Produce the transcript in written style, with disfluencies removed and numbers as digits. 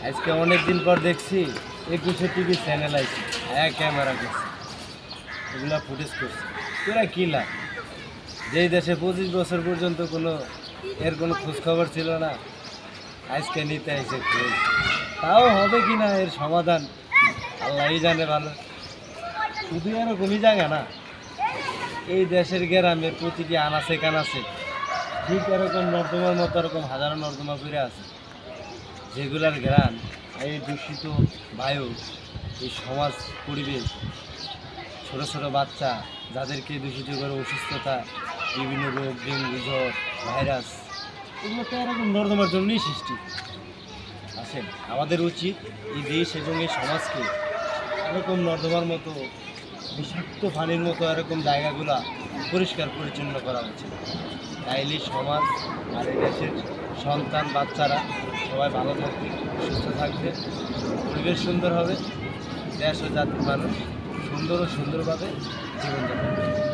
আজকে অনেক দিন পর দেখছি 21 টিভি চ্যানেল আছে, ক্যামেরা করছে, এগুলা ফুটেজ করছে। তোরা কী লাভ? যেই দেশে 25 বছর পর্যন্ত এর কোনো খোঁজখবর ছিল না, আজকে নিতে এসে খোঁজ। তাও হবে কি না এর সমাধান আল্লাহই জানে ভালো। শুধু এরকমই জায়গা না, এই দেশের গ্রামে প্রতিটি আনাচে কানাচে ঠিক এরকম নর্দমার মতো এরকম হাজারো নর্দমা করে আছে, যেগুলার গ্রাম এই দূষিত বায়ু, এই সমাজ পরিবেশ, ছোটো ছোটো বাচ্চা যাদেরকে দূষিত করে অসুস্থতা, বিভিন্ন রোগ, ডেঙ্গু, জ্বর, ভাইরাস, এগুলো তো এরকম নর্দমার জন্যই সৃষ্টি। আসেন, আমাদের উচিত এই দেশ এবং এই সমাজকে এরকম নর্দমার মতো বিষাক্ত পানির মতো এরকম জায়গাগুলো পরিষ্কার পরিচ্ছন্ন করা উচিত। তাইলে সমাজ আর এই দেশের সন্তান বাচ্চারা সবাই ভালো থাকবে, সুস্থ থাকবে, পরিবেশ সুন্দর হবে, দেশ ও জাতির মানুষ সুন্দর ও সুন্দরভাবে জীবনযাপন করবে।